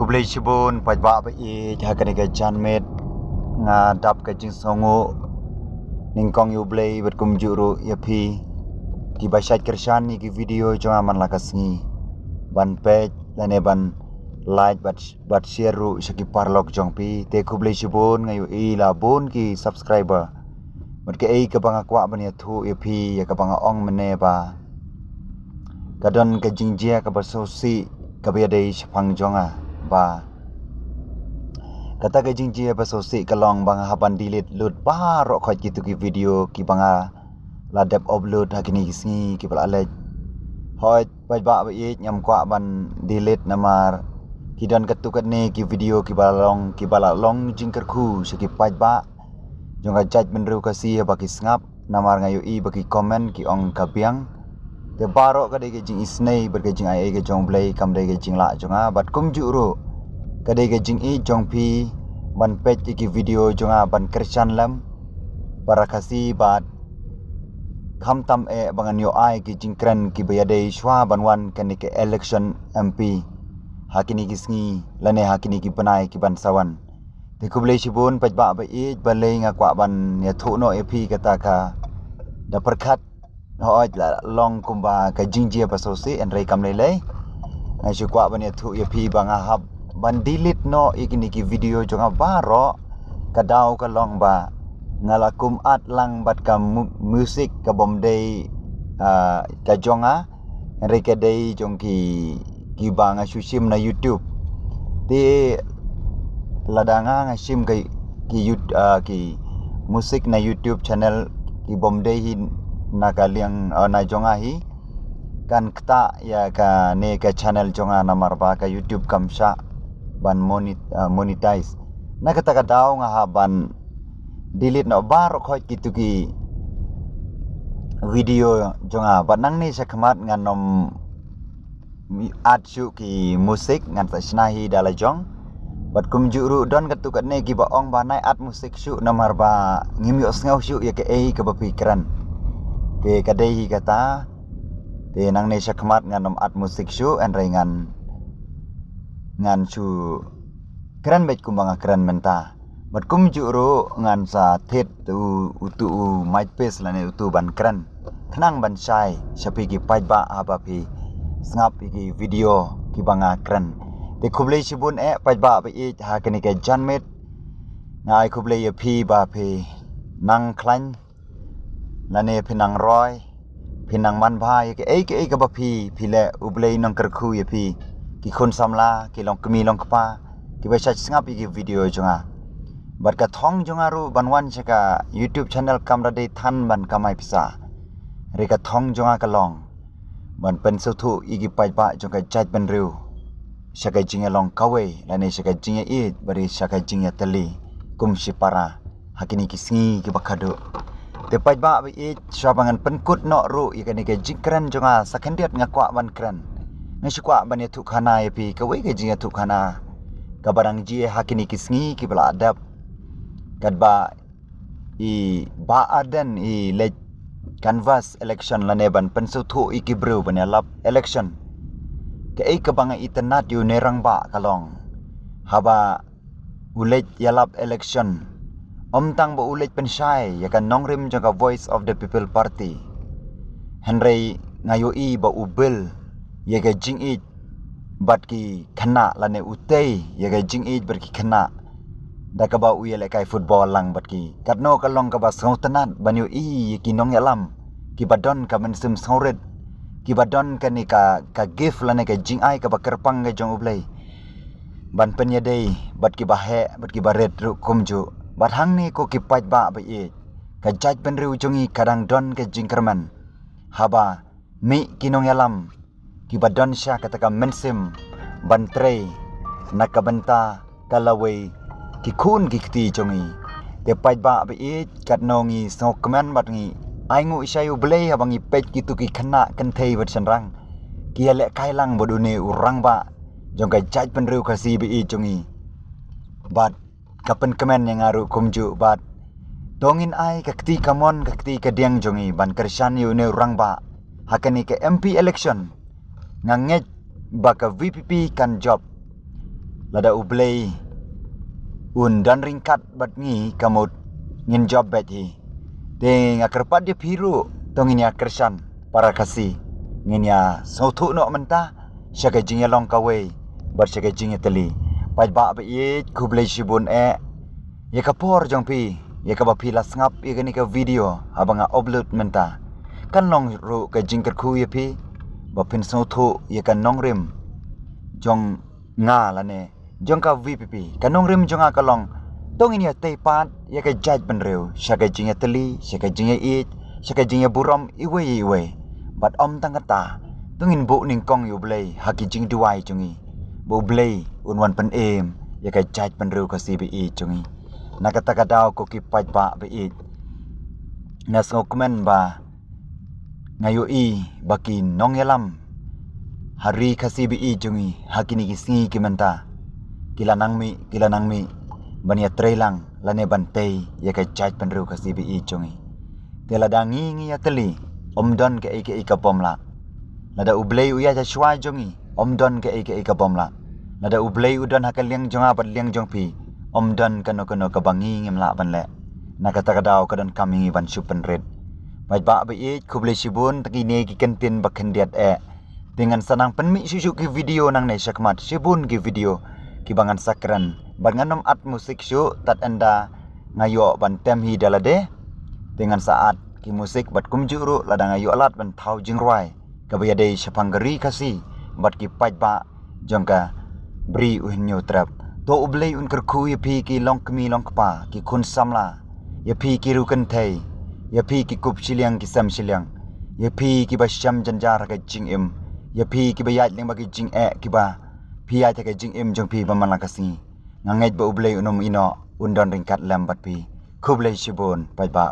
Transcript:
Kublai Shibun pajba ba I hakane ka janmet nga dap ka jing songo ningkong yu blai bet kum juru yapi ki bashat kershan ni ki video jonga man lakasngi ban page lane ban like bat share ru shaki parlok jong pi te Kublai Shibun ngayu I labun ki subscriber mat ke ai ka banga kwa ban ya thu yapi ya ka banga ong mene ba kadon ka jingjia ka basosi ka be dei shpang jonga ba kata ke jingjia basosi kalong bang haban delete lut ba ro khot gitu ki video ki banga la dep upload hakini kisngi ki bala le hoi bai ba ba I nyam kwa ban delete namar kidan katukat ne ki video ki bala long jingker khu seki pai ba jonga judge menru kasi ba ki snap namar ngayu I ba ki comment ki ong kabiang te baro ka de ke jing isnei ber ke jing ai ke jong blai kam de ke jing la jonga bat kum ju ro ka de ke jing I jong pi ban page ki video jonga ban kershan lam barakasi bat kham tam e bangan yo ai ki jing kren ki ba de shwa ban wan kan ke election MP hakini kisngi lane hakini ki panai ki ban sawan te Kublai Shibun pajba ba I balai nga kwa ban ya thu no EP kata ka da perkhat hoi long kumba ka jingjia basosi en rei kam lele ngai su kwa ban ya thu ya pi banga hab ban delete no ikini ki video jonga baro ka dau ka long ba ngala kum at lang bat ka music ka bom dei ka jonga en rei ka dei jong ki banga su sim na YouTube ti ladanga nga sim ki musik na YouTube channel ki bom dei hin nakaliang na jonga hi kan kta ya ka ne ka channel jonga namar ba ka YouTube kamsha ban monetize na kata ka daw nga ha ban delete no bar khoi kitu ki video jonga banang ni sa khamat nganom ad shu ki musik ngan sa snahi dala jong bat kum juru don katukat ne ki ba ong ba nai ad musik shu namar ba ngim yo sngaw shu ya ke ai ka ba pikiran te kadai kata te nang ne sakmat nganom at musik shu en ringan ngan su keren bet kumbanga keren menta bat kum juru ngan sa thet tu utu mic pace lane utu ban keren thnang ban sai sapi ki pajba aba pi snap ki video ki banga keren te Kublai Shibun pajba ba I ha kani ke janmet ngai Kublai ya pi ba pi nang klan lane pinang roy pinang man bhai ke ai ka ba phi le ublei nong kerkhu ye phi ki khun samla ki long kmi long kpa ki ba sach ngap ki video jonga bat ka thong jonga ru banwan chaka YouTube channel kamra de than ban kamai pisa re ka thong jonga ka long ban pen su thu I ki pai ba jong ka chat ban riu shaka jinga long kawe lane shaka jinga I bari shaka jinga tali kum sipara hakini kisngi ki bakado te pajba ba I swabangan penkut no ru ikani ke jikran jonga sakendiat ngakwa ban kran ngisukwa ban thu khana yapi kawe ke jinga thu khana ka barang ji hakini kisngi ki bala adab kadba I ba adan I le canvas election lane ban pensu thu I ki bru ban lap election ke ai ka banga itanat yu nerang ba kalong haba ulet yalap election Omtang ba ulit pensai ya kan nongrim jaga Voice of the People Party Henry ngayo I ba ubel ya ga jing I bat ki khana lane utei ya ga jing I ber ki khana da ka ba uyele kai football lang bat ki katno ka long ka ba sautanat banyo I ki nong yalam ki badon ka mensum sauret ki badon ka ni ka gift lane ka jing ai ka ba kerpang ga jong ublei ban penya dei bat ki ba he bat ki ba red ru kumju bat hang ni ko ki pajba ba I ka judge pen riu jongi kadang don ke jingkerman haba mi kinong yalam ki badon sya kata ka mensim ban trei nakabenta kalawe ki khun ki kti jongi te pajba ba I kat nongi sokman bat ngi aingu isayu blei habangi pej ki tu ki khana kan thei bat sanrang ki ale kai lang bodune urang ba jong ka judge pen riu kasi ba I jongi bat kapen kemen yang aru kumju bat dongin ai kakti kamon kakti kadiang jongi ban kershan yu ne urang ba hakani ke MP election nganget ba ka VPP kan job lada ublei dan ringkat bat ngi kamut ngin job bet hi te ngakerpat dia piru tong ini akersan para kasih ngin ya sautu no menta syaga jingya long kawe bar syaga jingya teli pai ba be ye kublei shibun ye kapor jong pi ye ka ba pi la ngap ye gani ka video abanga upload menta kan long ru ka jingker khu ye pi ba pin sautu ye kan nong rim jong nga la ne jong ka VPP kanong rim jong akalong tong ini te pat ya ka judge benreu syaga jingya teli syaga jingya it syaga jingya buram iwe bat om tangata tungin bu ning kong yu blei haki jing duai chungi bu blei unwan pen ya ka judge benreu ka CBE chungi nakata ka daw ko ki pat ba be na so komen ba ngayo baki nong yalam hari ka CBE chungi haki ni kisingi kimenta kila nang mi bania trailang lane bantay ya ka judge penru ka CBE chungi tela dangi ngi ya teli omdon ke ka pomla nada ublei uya ja shwa jongi omdon ke ka pomla nada ublei udon hakal liang jonga bat liang jong pi omdon kano ka bangi ngimla banle nakata kadau kadon kami ban supen red bai ba be kublei sibun takine ki kentin bakhendiat dengan sanang penmi susu ki video nang nei sakmat sibun ki video kibangan sakran banganom at musik syu tat anda ngayo ban tem hi dalade dengan saat ki musik bat kumjuru ladang ngayo alat ban thau jingrai kabayade sapanggari kasi bat ki pajba jongka bri uhnyo trap to ublei un kerku ye pi ki long kmi long kpa ki khun samla ye pi ki rukan thai ye pi ki kup chiliang ki sam chiliang ye pi ki ba sham janjar ka jingim ye pi ki ba yat ling ba ki jing ki ba pi ya ke jing im jong pi baman lakasi ngangai ba ublei unom ino undon ringkat lambat pi kublei shibun pai ba